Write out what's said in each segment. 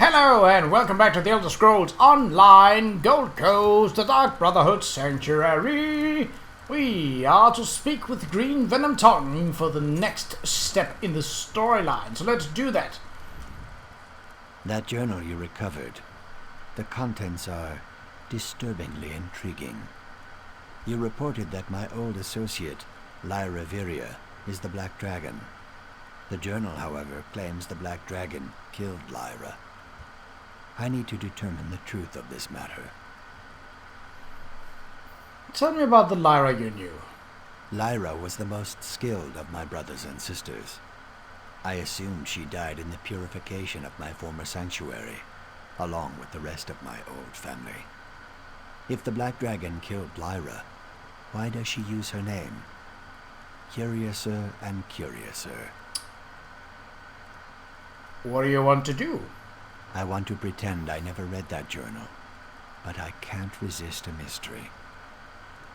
Hello and welcome back to the Elder Scrolls Online Gold Coast, the Dark Brotherhood Sanctuary. We are to speak with Green Venom Tongue for the next step in the storyline, so let's do that. That journal you recovered, the contents are disturbingly intriguing. You reported that my old associate, Lyra Viria, is the Black Dragon. The journal, however, claims the Black Dragon killed Lyra. I need to determine the truth of this matter. Tell me about the Lyra you knew. Lyra was the most skilled of my brothers and sisters. I assume she died in the purification of my former sanctuary, along with the rest of my old family. If the Black Dragon killed Lyra, why does she use her name? Curiouser and curiouser. What do you want to do? I want to pretend I never read that journal, but I can't resist a mystery.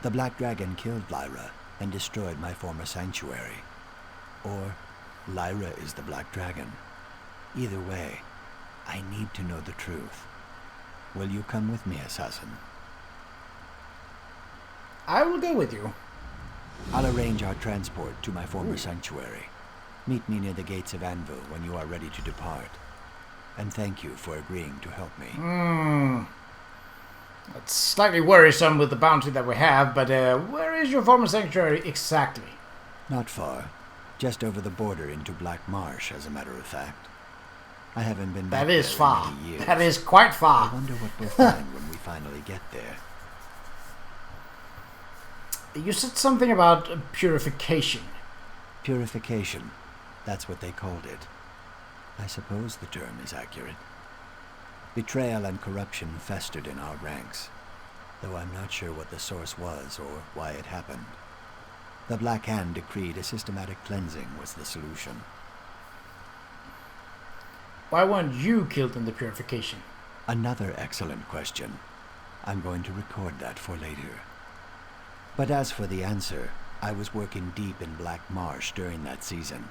The Black Dragon killed Lyra and destroyed my former sanctuary. Or Lyra is the Black Dragon. Either way, I need to know the truth. Will you come with me, assassin? I will go with you. I'll arrange our transport to my former sanctuary. Meet me near the gates of Anvil when you are ready to depart. And thank you for agreeing to help me. That's slightly worrisome with the bounty that we have, but where is your former sanctuary exactly? Not far. Just over the border into Black Marsh, as a matter of fact. I haven't been back That is there far. in many years. That is quite far. I wonder what we'll find when we finally get there. You said something about purification. Purification. That's what they called it. I suppose the term is accurate. Betrayal and corruption festered in our ranks, though I'm not sure what the source was or why it happened. The Black Hand decreed a systematic cleansing was the solution. Why weren't you killed in the purification? Another excellent question. I'm going to record that for later. But as for the answer, I was working deep in Black Marsh during that season.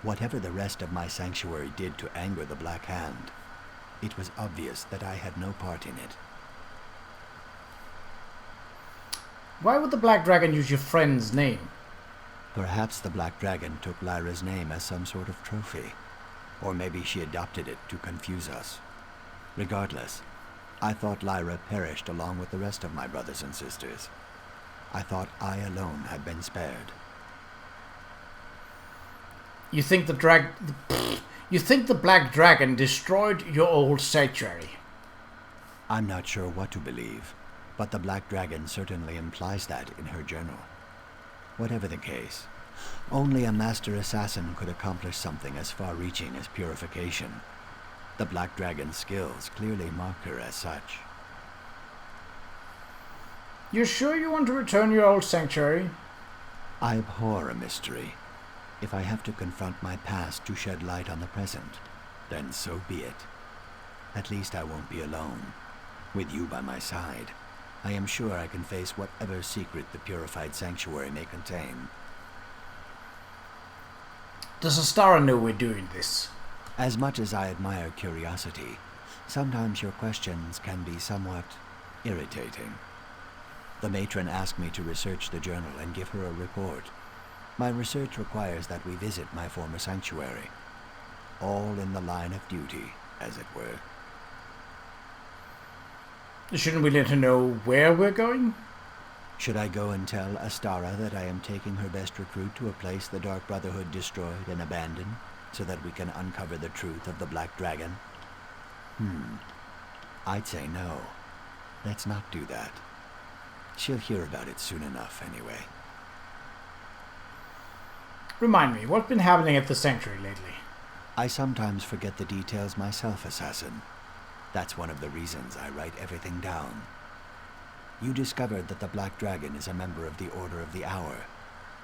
Whatever the rest of my sanctuary did to anger the Black Hand, it was obvious that I had no part in it. Why would the Black Dragon use your friend's name? Perhaps the Black Dragon took Lyra's name as some sort of trophy. Or maybe she adopted it to confuse us. Regardless, I thought Lyra perished along with the rest of my brothers and sisters. I thought I alone had been spared. You think the Black Dragon destroyed your old sanctuary? I'm not sure what to believe, but the Black Dragon certainly implies that in her journal. Whatever the case, only a master assassin could accomplish something as far-reaching as purification. The Black Dragon's skills clearly mark her as such. You're sure you want to return your old sanctuary? I abhor a mystery. If I have to confront my past to shed light on the present, then so be it. At least I won't be alone. With you by my side, I am sure I can face whatever secret the purified sanctuary may contain. Does Astara know we're doing this? As much as I admire curiosity, sometimes your questions can be somewhat irritating. The matron asked me to research the journal and give her a report. My research requires that we visit my former sanctuary. All in the line of duty, as it were. Shouldn't we let her know where we're going? Should I go and tell Astara that I am taking her best recruit to a place the Dark Brotherhood destroyed and abandoned, so that we can uncover the truth of the Black Dragon? I'd say no. Let's not do that. She'll hear about it soon enough, anyway. Remind me, what's been happening at the sanctuary lately? I sometimes forget the details myself, assassin. That's one of the reasons I write everything down. You discovered that the Black Dragon is a member of the Order of the Hour,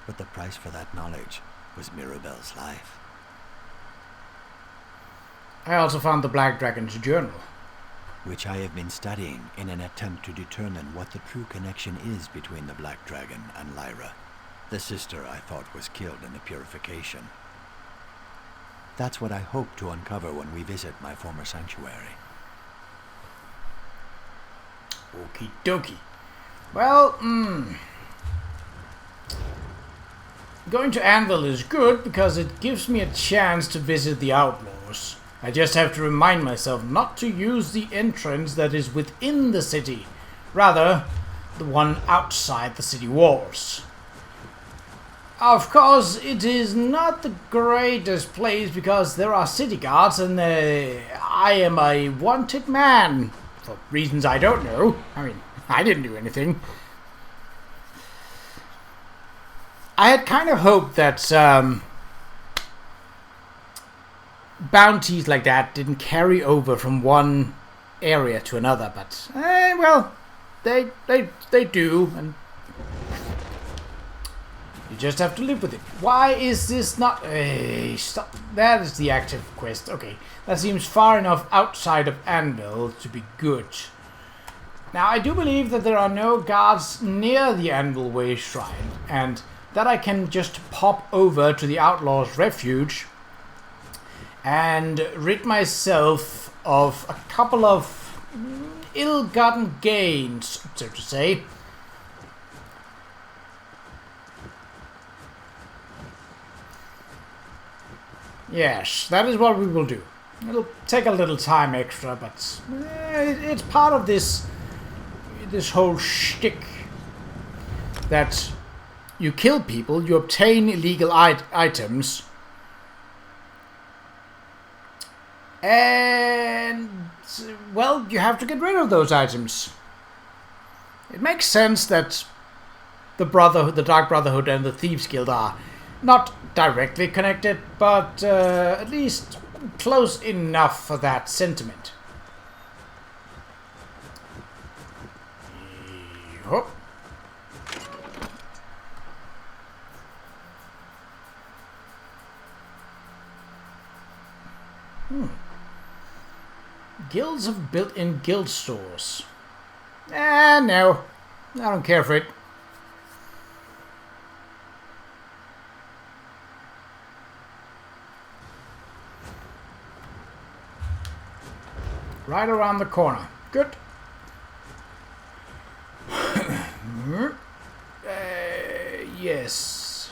but the price for that knowledge was Mirabelle's life. I also found the Black Dragon's journal, which I have been studying in an attempt to determine what the true connection is between the Black Dragon and Lyra, the sister I thought was killed in the purification. That's what I hope to uncover when we visit my former sanctuary. Okie dokie. Well, going to Anvil is good because it gives me a chance to visit the outlaws. I just have to remind myself not to use the entrance that is within the city, rather the one outside the city walls. Of course, it is not the greatest place because there are city guards and I am a wanted man. For reasons I don't know. I mean, I didn't do anything. I had kind of hoped that bounties like that didn't carry over from one area to another, but well, they do, and you just have to live with it. Why is this not? Stop. That is the active quest. Okay, that seems far enough outside of Anvil to be good. Now, I do believe that there are no guards near the Anvil Way Shrine, and that I can just pop over to the Outlaw's Refuge and rid myself of a couple of ill-gotten gains, so to say. Yes, that is what we will do. It'll take a little time extra, but it's part of this whole shtick that you kill people, you obtain illegal items, and, well, you have to get rid of those items. It makes sense that the Dark Brotherhood and the Thieves Guild are not directly connected, but at least close enough for that sentiment. Yep. Guilds have built-in guild stores. No. I don't care for it. Right around the corner. Good. Yes.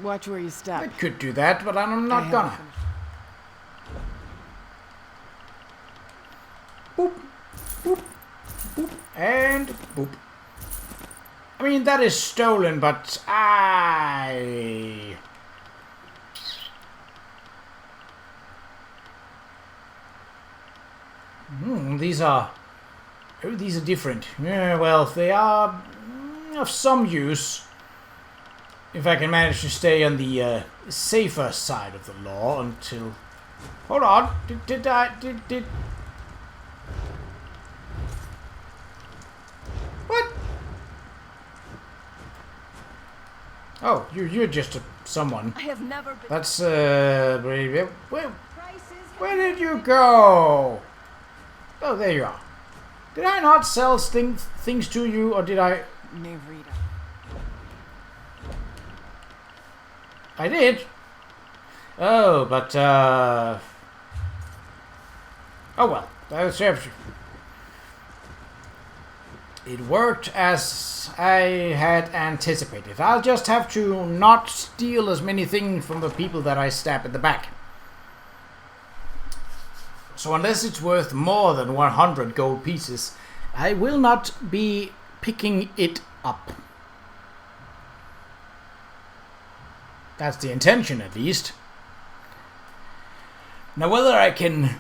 Watch where you step. I could do that, but I'm not gonna. Boop, boop, boop, and boop. I mean, that is stolen, but these are different. Yeah, well, they are of some use. If I can manage to stay on the safer side of the law until... Hold on. Did What? Oh, you're just someone. I have never been... That's, where did you go? Oh, there you are. Did I not sell things to you, or did I... Nevrita. I did. Oh, but, oh well. That's everything. It worked as I had anticipated. I'll just have to not steal as many things from the people that I stab in the back. So unless it's worth more than 100 gold pieces, I will not be picking it up. That's the intention, at least. Now, whether I can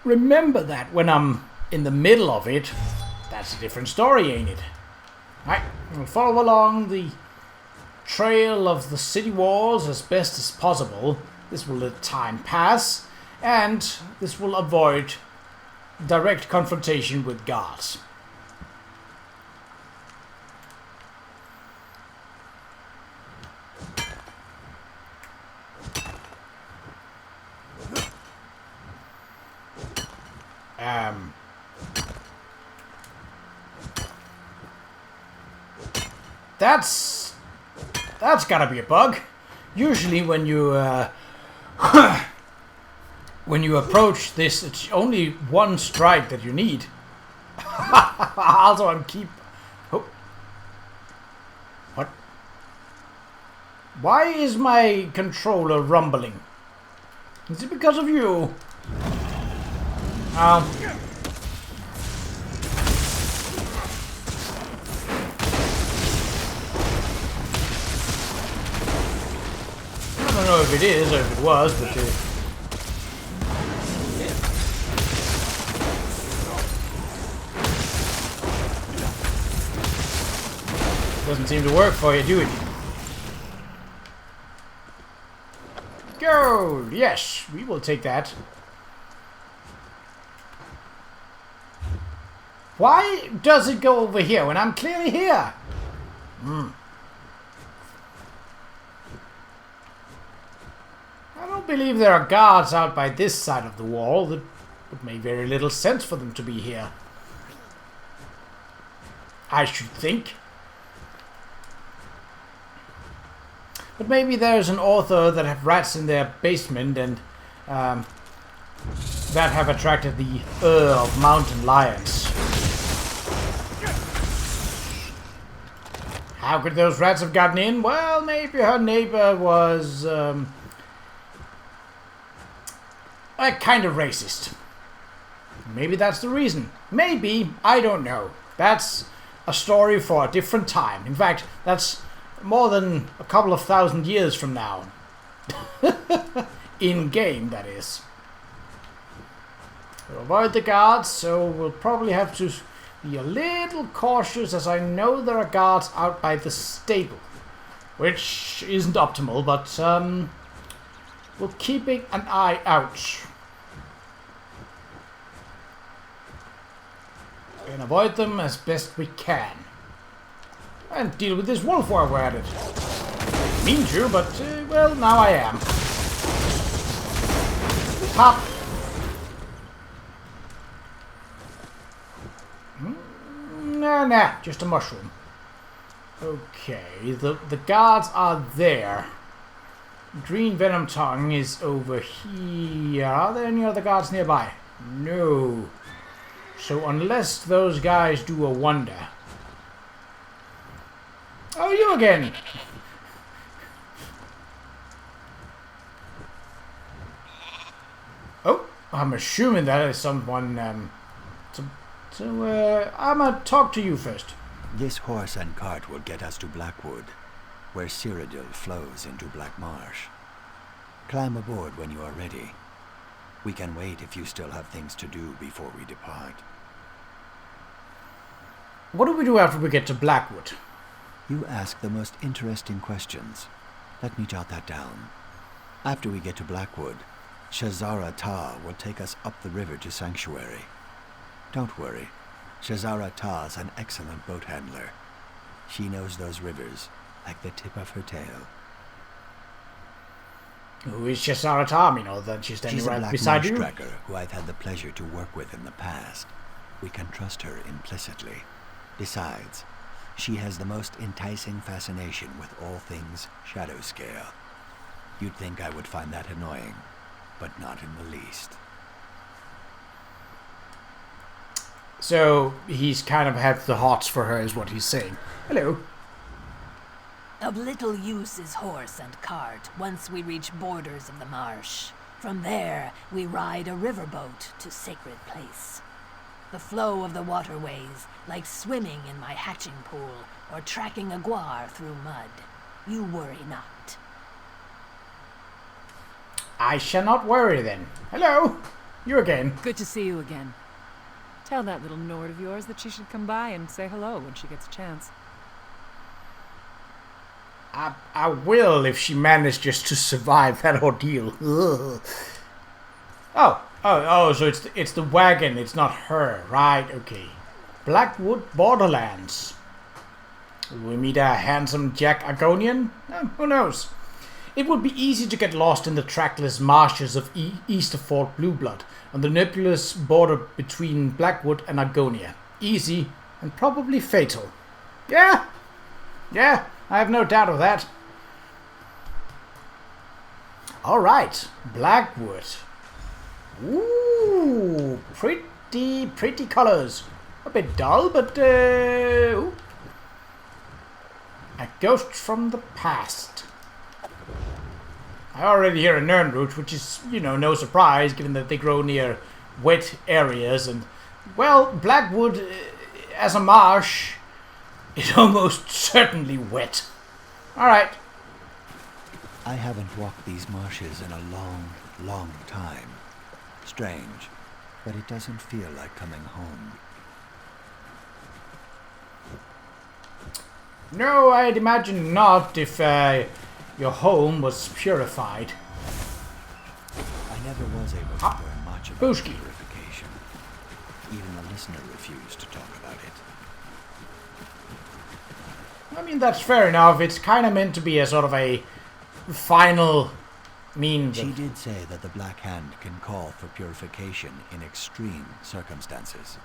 remember that when I'm in the middle of it, that's a different story, ain't it? Alright, we'll follow along the trail of the city walls as best as possible. This will let time pass, and this will avoid direct confrontation with guards. That's gotta be a bug. Usually when you when you approach this, it's only one strike that you need. Also, I'm Oh. What? Why is my controller rumbling? Is it because of you? Oh. I don't know if it is or if it was, but doesn't seem to work for you, do it? Gold! Yes, we will take that. Why does it go over here when I'm clearly here? I don't believe there are guards out by this side of the wall. That would make very little sense for them to be here. I should think. But maybe there's an author that have rats in their basement and that have attracted the of mountain lions. How could those rats have gotten in? Well, maybe her neighbor was a kind of racist. Maybe that's the reason. Maybe, I don't know. That's a story for a different time. In fact, that's more than a couple of thousand years from now. In game, that is. We'll avoid the guards, so we'll probably have to be a little cautious, as I know there are guards out by the stable. Which isn't optimal, but we're keeping an eye out. And avoid them as best we can. And deal with this wolf while we're at it. Mean to, but, well, now I am. Pop! Nah, just a mushroom. Okay, the guards are there. Green Venom Tongue is over here. Are there any other guards nearby? No. So unless those guys do a wonder... Oh, you again! Oh, I'm assuming that is someone, I'm gonna talk to you first. This horse and cart will get us to Blackwood, where Cyrodiil flows into Black Marsh. Climb aboard when you are ready. We can wait if you still have things to do before we depart. What do we do after we get to Blackwood? You ask the most interesting questions. Let me jot that down. After we get to Blackwood, Shazara Ta will take us up the river to Sanctuary. Don't worry. Shazara Ta's an excellent boat handler. She knows those rivers like the tip of her tail. Who is Shazara Ta? You know that she's standing right beside you. She's a Black Marsh tracker who I've had the pleasure to work with in the past. We can trust her implicitly. Besides, she has the most enticing fascination with all things shadow scale. You'd think I would find that annoying, but not in the least. So he's kind of had the hots for her, is what he's saying. Hello. Of little use is horse and cart once we reach borders of the marsh. From there, we ride a riverboat to Sacred Place. The flow of the waterways, like swimming in my hatching pool or tracking a guar through mud. You worry not. I shall not worry then. Hello. You again. Good to see you again. Tell that little Nord of yours that she should come by and say hello when she gets a chance. I will if she manages to survive that ordeal. Ugh. Oh, so it's the wagon, it's not her, right? Okay. Blackwood Borderlands. Will we meet a handsome Jack Argonian? Who knows? It would be easy to get lost in the trackless marshes of Easterford Blueblood, on the nebulous border between Blackwood and Argonia. Easy, and probably fatal. Yeah, I have no doubt of that. Alright, Blackwood. Ooh, pretty colors. A bit dull, but ooh. A ghost from the past. I already hear a Nernroot, which is, you know, no surprise given that they grow near wet areas. And, well, Blackwood as a marsh is almost certainly wet. Alright. I haven't walked these marshes in a long time. Strange, but it doesn't feel like coming home. No, I'd imagine not if your home was purified. I never was able to learn much about Booski. purification. Even the listener refused to talk about it. I mean, that's fair enough. It's kind of meant to be a sort of a final means. She did say that the Black Hand can call for purification in extreme circumstances.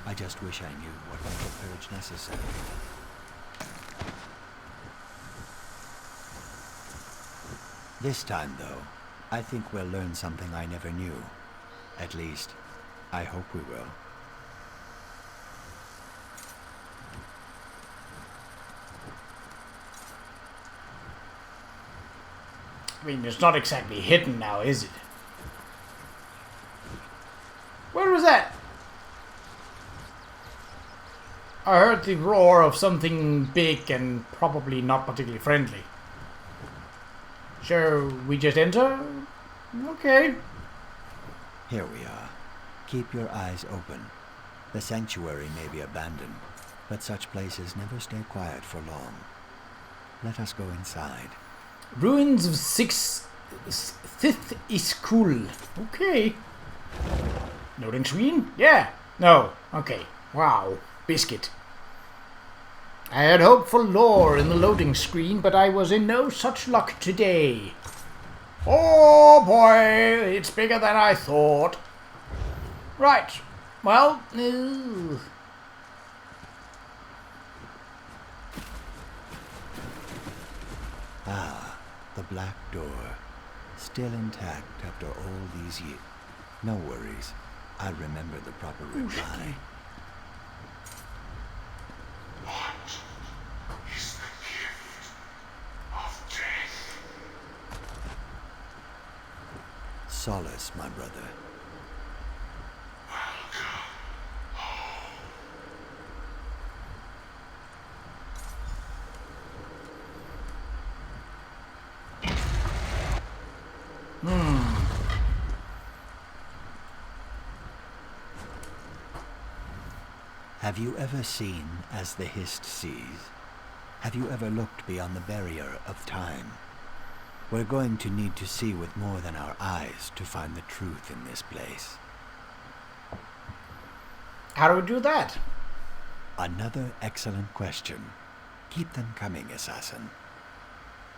I just wish I knew what made the purge necessary. This time, though, I think we'll learn something I never knew. At least, I hope we will. I mean, it's not exactly hidden now, is it? Where was that? I heard the roar of something big and probably not particularly friendly. Shall we just enter? Okay. Here we are. Keep your eyes open. The sanctuary may be abandoned, but such places never stay quiet for long. Let us go inside. Ruins of 5th school. Okay. Loading screen? Yeah. No. Okay. Wow. Biscuit. I had hoped for lore in the loading screen, but I was in no such luck today. Oh boy, it's bigger than I thought. Right. Well, Ah, the black door. Still intact after all these years. No worries. I remember the proper reply. What is the gift of death? Solace, my brother. Welcome home. Have you ever seen as the Hist sees? Have you ever looked beyond the barrier of time? We're going to need to see with more than our eyes to find the truth in this place. how do we do that? Another excellent question. Keep them coming, assassin.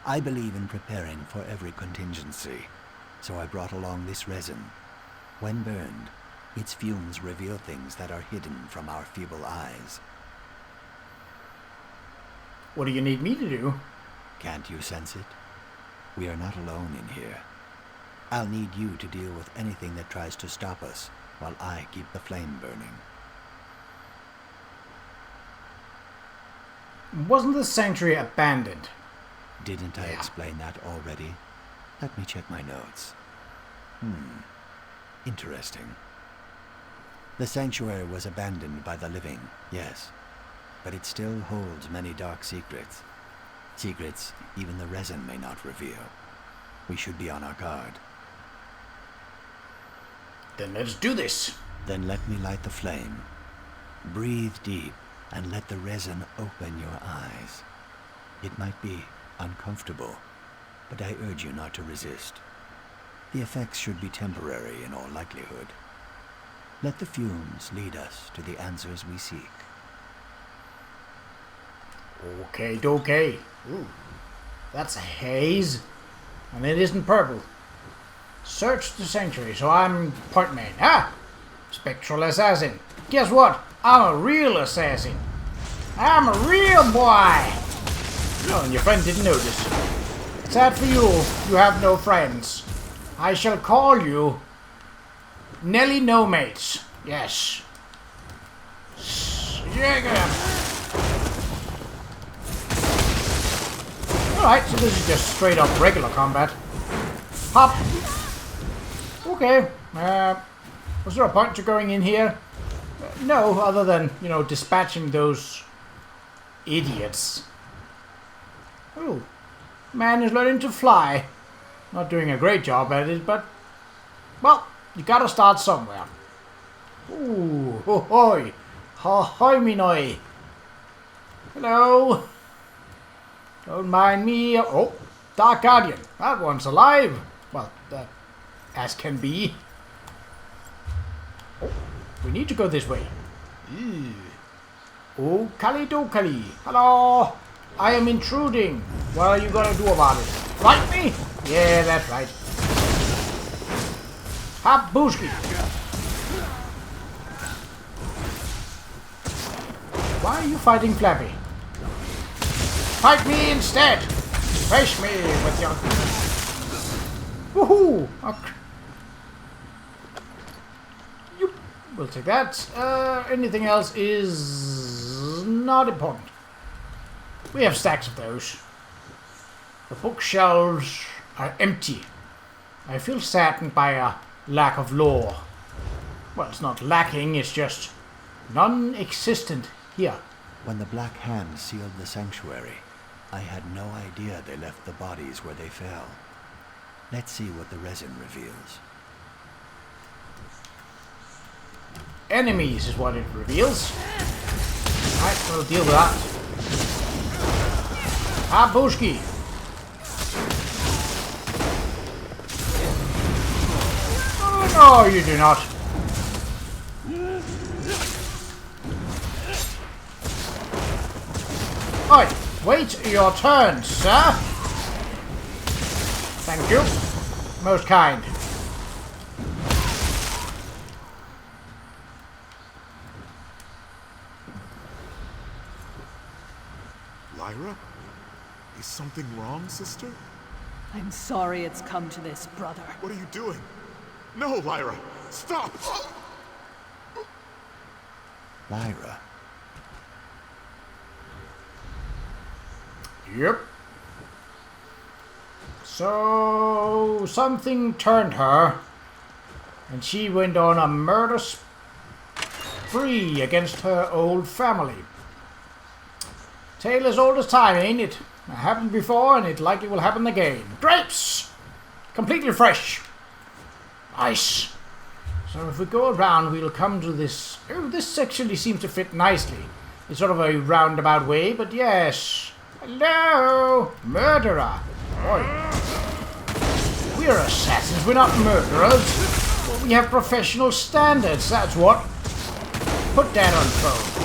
I believe in preparing for every contingency, so I brought along this resin. When burned, its fumes reveal things that are hidden from our feeble eyes. What do you need me to do? Can't you sense it? We are not alone in here. I'll need you to deal with anything that tries to stop us, while I keep the flame burning. Wasn't the sanctuary abandoned? Didn't I Yeah. explain that already? Let me check my notes. Interesting. The sanctuary was abandoned by the living, yes, but it still holds many dark secrets. Secrets even the resin may not reveal. We should be on our guard. Then let's do this. Then let me light the flame. Breathe deep and let the resin open your eyes. It might be uncomfortable, but I urge you not to resist. The effects should be temporary in all likelihood. Let the fumes lead us to the answers we seek. Okay. Ooh, that's a haze, and it isn't purple. Search the sanctuary, so I'm point man. Ah, spectral assassin. Guess what? I'm a real assassin. I'm a real boy. Oh, and your friend didn't notice. Sad for you, you have no friends. I shall call you Nelly No Mates. Yes. Jäger. Alright, so this is just straight up regular combat. Hop. Okay. Was there a point to going in here? No, other than, you know, dispatching those idiots. Oh. Man is learning to fly. Not doing a great job at it, but... well, you gotta start somewhere. Ooh, ho hoi. Ho hoi me noi. Hello. Don't mind me. Oh, Dark Guardian. That one's alive. Well, as can be. Oh, we need to go this way. Ew. Oh, Kali do Kali. Hello. I am intruding. What are you gonna do about it? Fight me? Yeah, that's right. Habushki. Why are you fighting Flappy? Fight me instead! Face me with your... woohoo! Okay. You... we'll take that. Anything else is... not important. We have stacks of those. The bookshelves are empty. I feel saddened by a lack of lore. Well, it's not lacking, it's just non-existent here. When the Black Hand sealed the sanctuary, I had no idea they left the bodies where they fell. Let's see what the resin reveals. Enemies is what it reveals. Alright, we'll deal with that. Habushki! Oh, no, you do not. Oi, wait your turn, sir. Thank you. Most kind. Lyra? Is something wrong, sister? I'm sorry it's come to this, brother. What are you doing? No, Lyra! Stop! Lyra. Yep. So, something turned her, and she went on a murder spree against her old family. Tale as old as time, ain't it? It happened before, and it likely will happen again. Grapes! Completely fresh. Nice. So if we go around, we'll come to this... oh, this actually seems to fit nicely. It's sort of a roundabout way, but yes... hello, murderer. Boy. We're assassins, we're not murderers. Well, we have professional standards, that's what. Put that on phone.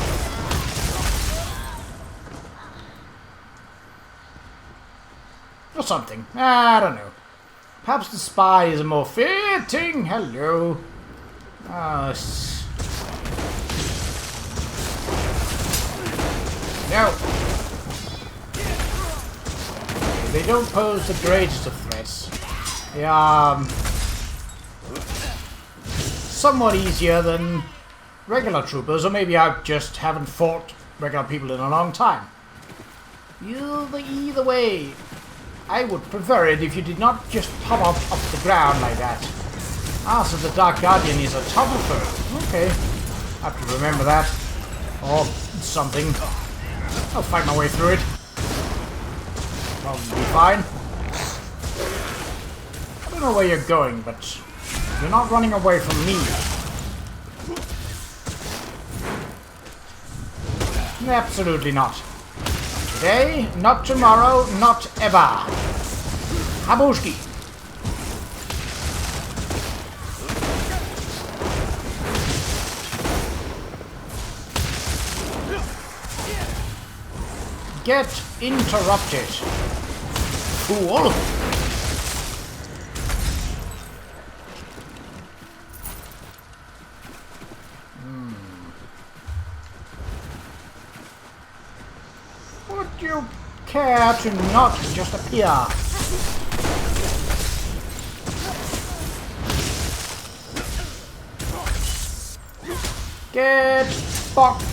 Or something. I don't know. Perhaps the spy is a more fitting. Hello. No. They don't pose the greatest of threats. They are somewhat easier than regular troopers, or maybe I just haven't fought regular people in a long time. Either way, I would prefer it if you did not just pop up off the ground like that. Ah, so the Dark Guardian is a tougher. Okay, I have to remember that. Or something. I'll fight my way through it. Probably be fine. I don't know where you're going, but you're not running away from me. Absolutely not. Not today, not tomorrow, not ever. Habushki. Get interrupted, fool! Would you care to not just appear? Get fucked.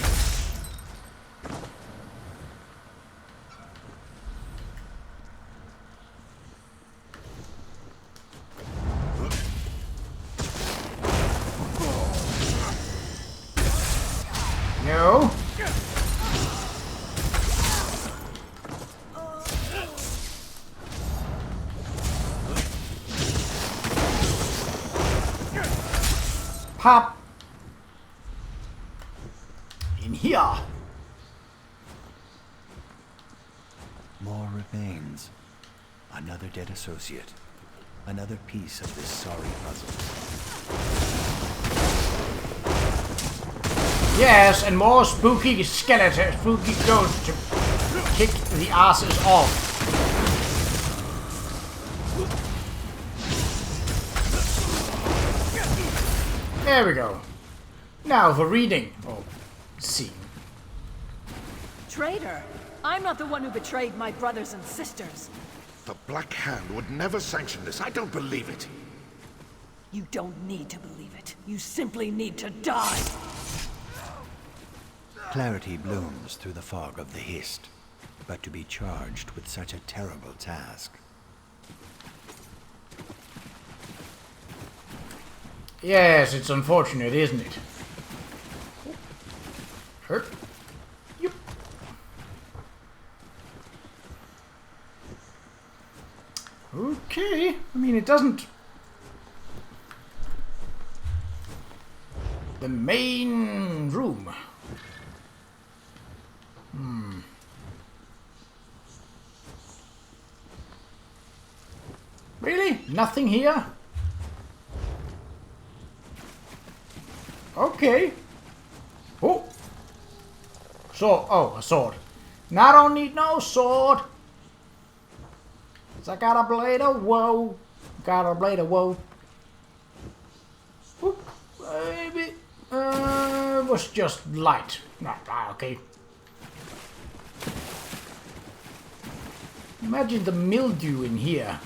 No. Pop. In here. More remains. Another dead associate. Another piece of this sorry puzzle. Yes, and more spooky skeletons, spooky ghosts to kick the asses off. There we go. Now for reading. Oh, seeing. Traitor! I'm not the one who betrayed my brothers and sisters. The Black Hand would never sanction this. I don't believe it. You don't need to believe it. You simply need to die. Clarity blooms through the fog of the Hist, but to be charged with such a terrible task. Yes, it's unfortunate, isn't it? Hurt. Yep. Okay. I mean, it doesn't... The main room. Really? Nothing here? Okay. Oh. Sword. Oh, a sword. Now I don't need no sword. 'Cause I got a blade of woe. Got a blade of woe. Oop. Maybe. It was just light. Okay. Imagine the mildew in here.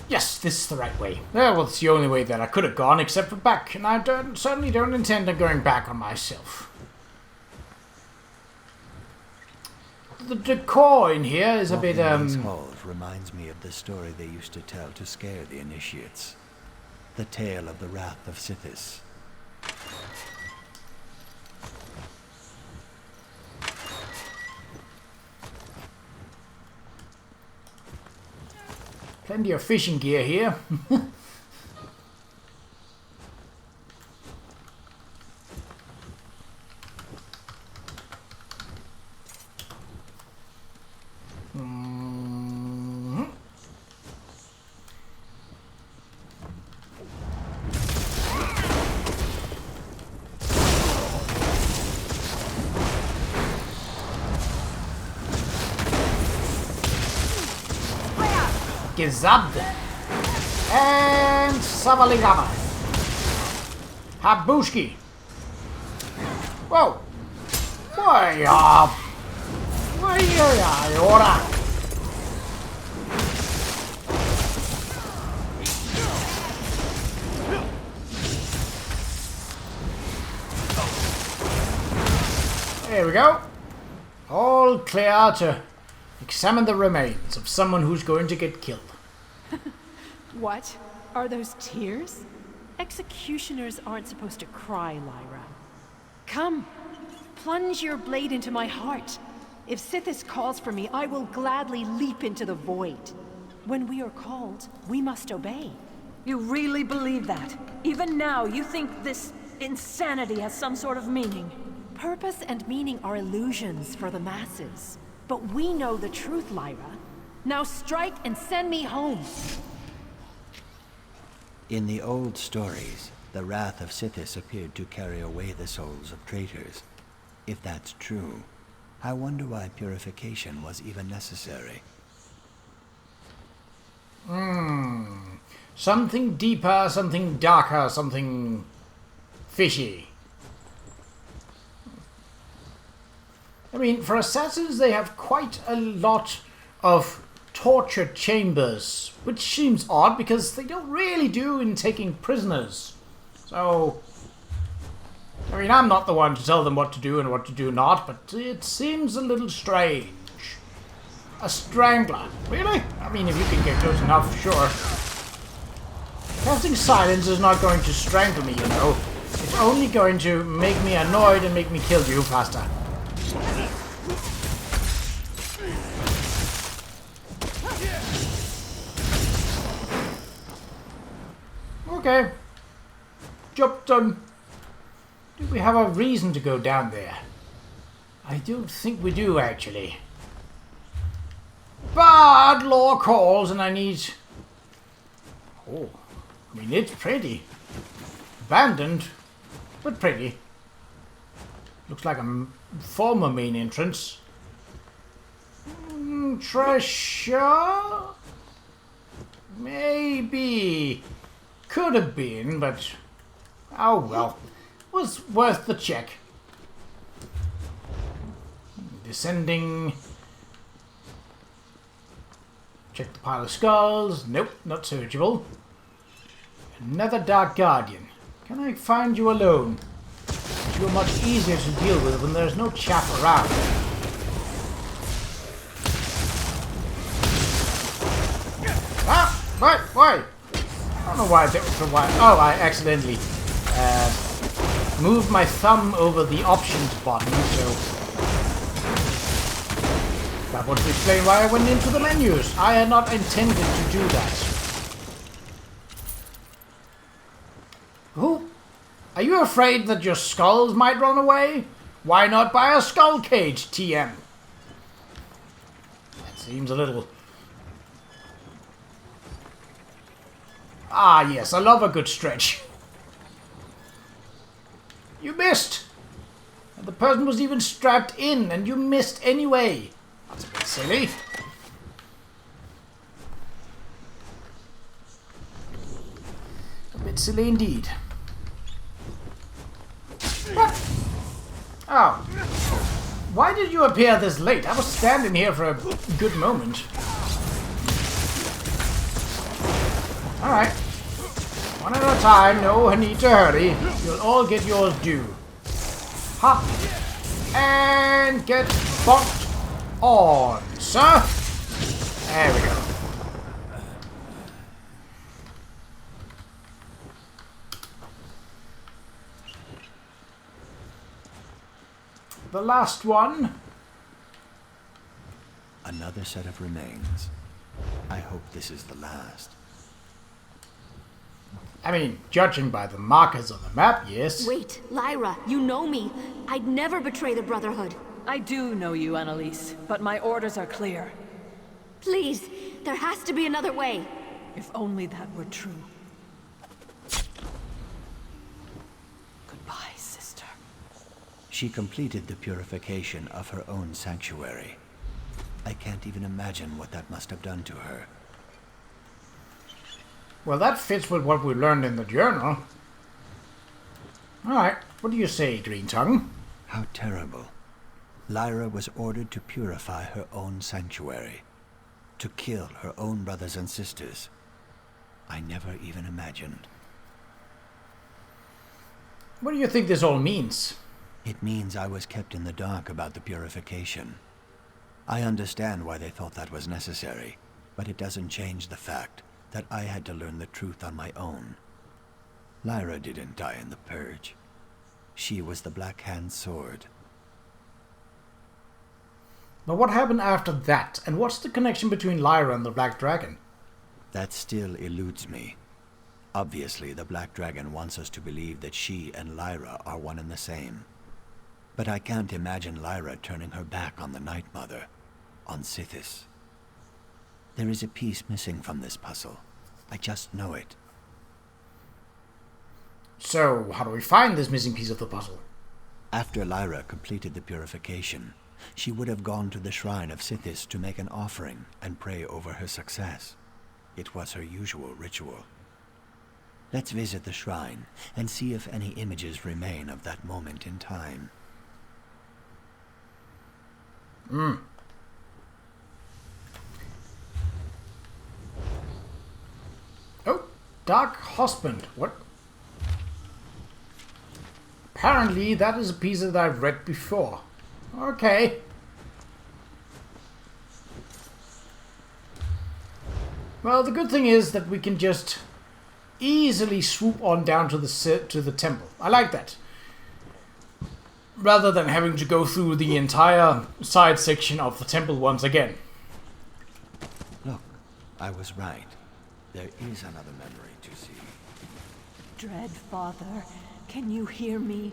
Yes, this is the right way. Well, it's the only way that I could have gone, except for back, and I certainly don't intend on going back on myself. The decor in here is a bit, These halls reminds me of the story they used to tell to scare the initiates. The tale of the wrath of Sithis. Plenty of fishing gear here. Gezabt. And Savaligama. Habushki. Whoa. Why, ora. There we go. All clear to examine the remains of someone who's going to get killed. What? Are those tears? Executioners aren't supposed to cry, Lyra. Come, plunge your blade into my heart. If Sithis calls for me, I will gladly leap into the void. When we are called, we must obey. You really believe that? Even now, you think this insanity has some sort of meaning? Purpose and meaning are illusions for the masses. But we know the truth, Lyra. Now strike and send me home. In the old stories, the wrath of Sithis appeared to carry away the souls of traitors. If that's true, I wonder why purification was even necessary. Something deeper, something darker, something fishy. I mean, for assassins, they have quite a lot of torture chambers, which seems odd because they don't really do in taking prisoners. So, I mean, I'm not the one to tell them what to do and what to do not, but it seems a little strange. A strangler. Really? I mean, if you can get close enough, sure. Casting silence is not going to strangle me, you know. It's only going to make me annoyed and make me kill you faster. Okay. Job done. Do we have a reason to go down there? I don't think we do, actually. But law calls and I need... Oh, I mean, it's pretty. Abandoned, but pretty. Looks like a former main entrance. Treasure? Maybe. Could have been, but... Oh well. Was worth the check. Descending. Check the pile of skulls. Nope, not searchable. Another Dark Guardian. Can I find you alone? You're much easier to deal with when there's no chaff around. Ah! Why? I don't know why I did it for a while. Oh, I accidentally moved my thumb over the options button, so that would explain why I went into the menus. I had not intended to do that. Who? Are you afraid that your skulls might run away? Why not buy a skull cage, TM? That seems a little... Ah, yes, I love a good stretch. You missed! And the person was even strapped in, and you missed anyway. That's a bit silly. A bit silly indeed. What? Oh. Why did you appear this late? I was standing here for a good moment. Alright. One at a time, no need to hurry. You'll all get yours due. Ha! And get bonked on, sir. There we go. The last one. Another set of remains. I hope this is the last. I mean, judging by the markers on the map, yes. Wait, Lyra, you know me. I'd never betray the Brotherhood. I do know you, Annalise, but my orders are clear. Please, there has to be another way. If only that were true. Goodbye, sister. She completed the purification of her own sanctuary. I can't even imagine what that must have done to her. Well, that fits with what we learned in the journal. Alright, what do you say, Green Tongue? How terrible. Lyra was ordered to purify her own sanctuary. To kill her own brothers and sisters. I never even imagined. What do you think this all means? It means I was kept in the dark about the purification. I understand why they thought that was necessary, but it doesn't change the fact that I had to learn the truth on my own. Lyra didn't die in the purge. She was the Black Hand's sword. But what happened after that? And what's the connection between Lyra and the Black Dragon? That still eludes me. Obviously, the Black Dragon wants us to believe that she and Lyra are one and the same. But I can't imagine Lyra turning her back on the Night Mother, on Sithis. There is a piece missing from this puzzle. I just know it. So, how do we find this missing piece of the puzzle? After Lyra completed the purification, she would have gone to the shrine of Sithis to make an offering and pray over her success. It was her usual ritual. Let's visit the shrine and see if any images remain of that moment in time. Oh, Dark Husband. What? Apparently that is a piece that I've read before. Okay. Well, the good thing is that we can just easily swoop on down to the temple. I like that. Rather than having to go through the entire side section of the temple once again. Look, I was right. There is another memory to see. Dread Father, can you hear me?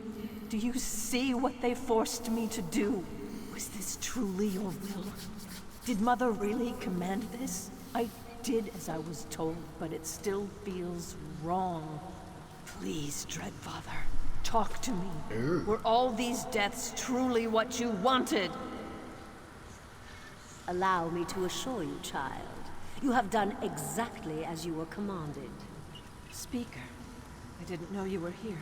Do you see what they forced me to do? Was this truly your will? Did Mother really command this? I did as I was told, but it still feels wrong. Please, Dread Father, talk to me. Were all these deaths truly what you wanted? Allow me to assure you, child. You have done exactly as you were commanded. Speaker, I didn't know you were here.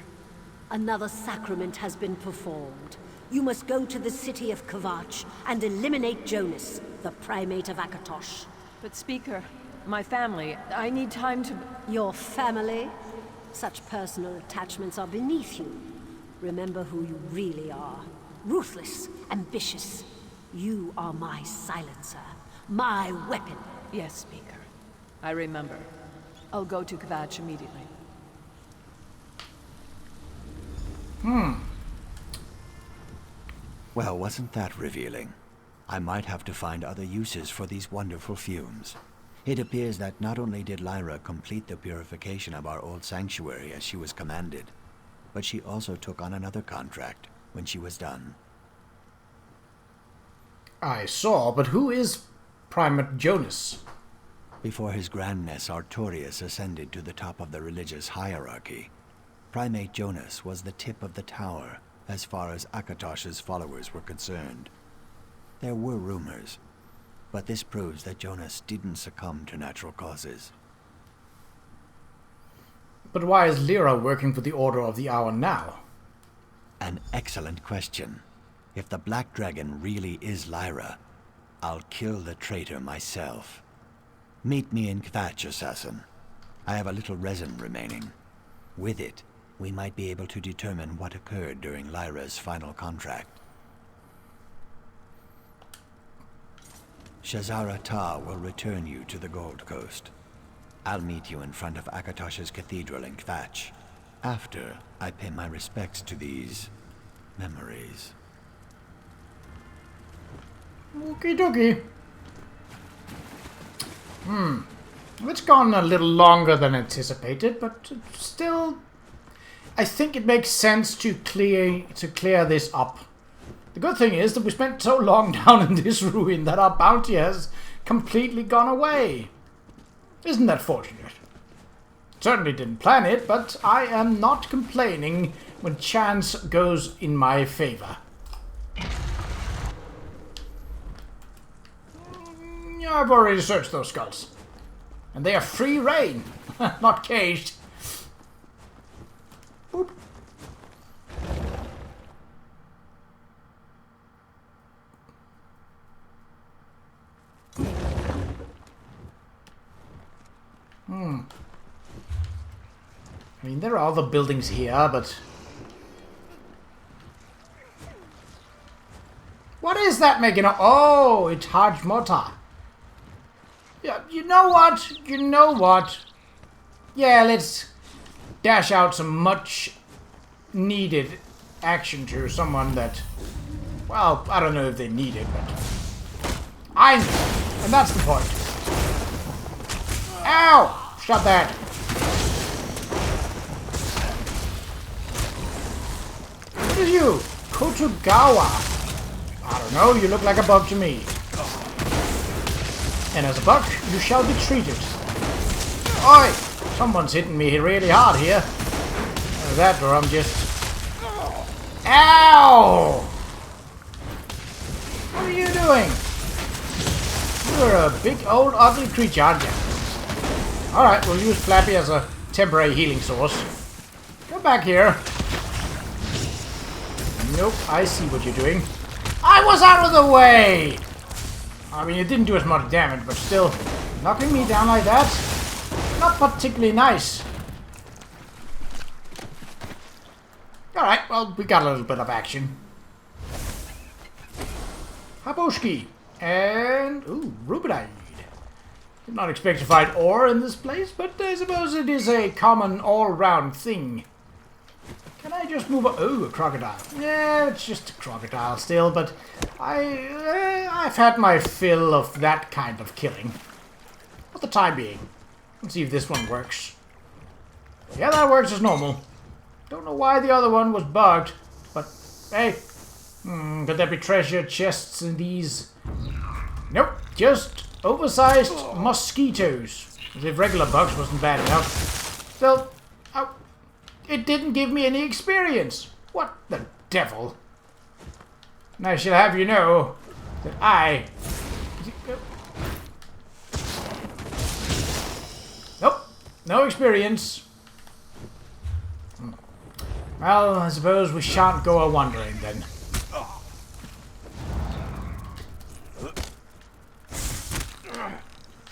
Another sacrament has been performed. You must go to the city of Qa'Rajh and eliminate Jonas, the primate of Akatosh. But Speaker, my family, I need time to... Your family? Such personal attachments are beneath you. Remember who you really are. Ruthless, ambitious. You are my silencer, my weapon. Yes, Speaker. I remember. I'll go to Qa'Rajh immediately. Well, wasn't that revealing? I might have to find other uses for these wonderful fumes. It appears that not only did Lyra complete the purification of our old sanctuary as she was commanded, but she also took on another contract when she was done. I saw, but who is Primate Jonas? Before his grandness Artorius ascended to the top of the religious hierarchy, Primate Jonas was the tip of the tower as far as Akatosh's followers were concerned. There were rumors, but this proves that Jonas didn't succumb to natural causes. But why is Lyra working for the Order of the Hour now? An excellent question. If the Black Dragon really is Lyra, I'll kill the traitor myself. Meet me in Qa'Rajh, assassin. I have a little resin remaining. With it, we might be able to determine what occurred during Lyra's final contract. Shazara Ta will return you to the Gold Coast. I'll meet you in front of Akatosh's cathedral in Qa'Rajh, after I pay my respects to these memories. Okie dokie. It's gone a little longer than anticipated, but still, I think it makes sense to clear this up. The good thing is that we spent so long down in this ruin that our bounty has completely gone away. Isn't that fortunate? Certainly didn't plan it, but I am not complaining when chance goes in my favor. Yeah, I've already searched those skulls. And they are free reign, not caged. Boop. I mean, there are other buildings here, but... What is that making a... Oh, it's Hajj Mota. Yeah, you know what? You know what? Yeah, let's dash out some much needed action to someone that... Well, I don't know if they need it, but... I know, and that's the point. Ow! Shut that. What are you? Kotogawa? I don't know, you look like a bug to me. And as a bug, you shall be treated. Oi! Someone's hitting me really hard here. Either that or I'm just... Ow! What are you doing? You're a big old ugly creature, aren't you? Alright, we'll use Flappy as a temporary healing source. Go back here. Nope, I see what you're doing. I I was out of the way! I mean, it didn't do as much damage, but still, knocking me down like that, not particularly nice. Alright, well, we got a little bit of action. Haboshki. And, ooh, rubidite. Did not expect to find ore in this place, but I suppose it is a common all-round thing. Can I just move on? Ooh, a crocodile. Yeah, it's just a crocodile still, but I've had my fill of that kind of killing. For the time being. Let's see if this one works. Yeah, that works as normal. Don't know why the other one was bugged, but hey. Could there be treasure chests in these? Nope, just oversized mosquitoes. As if regular bugs wasn't bad enough. Still, it didn't give me any experience. What the devil? And I shall have you know that I... Nope, no experience. Well, I suppose we shan't go a-wandering then.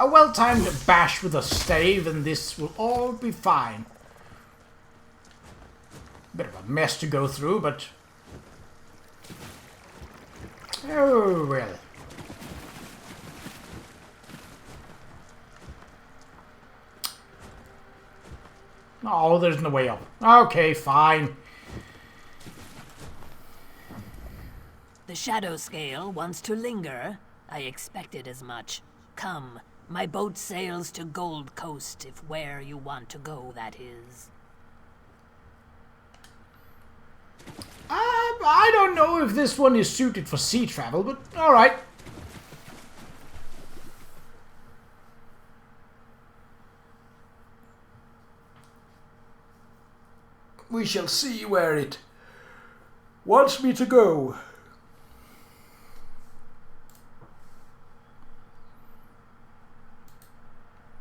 A well-timed bash with a stave and this will all be fine. Bit of a mess to go through, but... oh, well. Oh, there's no way up. Okay, fine. The shadow scale wants to linger. I expected as much. Come, my boat sails to Gold Coast, if where you want to go, that is. I don't know if this one is suited for sea travel, but alright. We shall see where it wants me to go.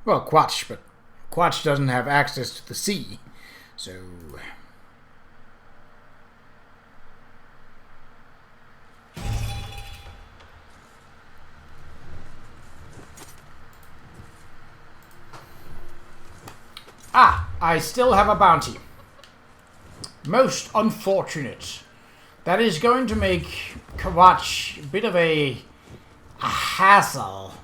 Well, Qa'Rajh, but Qa'Rajh doesn't have access to the sea, so... Ah, I still have a bounty. Most unfortunate. That is going to make Qa'Rajh a bit of a hassle.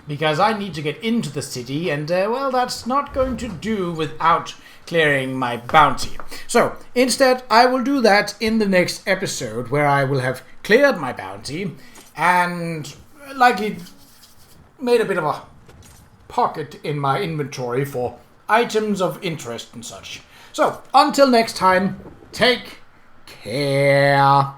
Because I need to get into the city, and, well, that's not going to do without clearing my bounty. So, instead, I will do that in the next episode, where I will have cleared my bounty, and likely made a bit of a pocket in my inventory for items of interest and such. So, until next time, take care.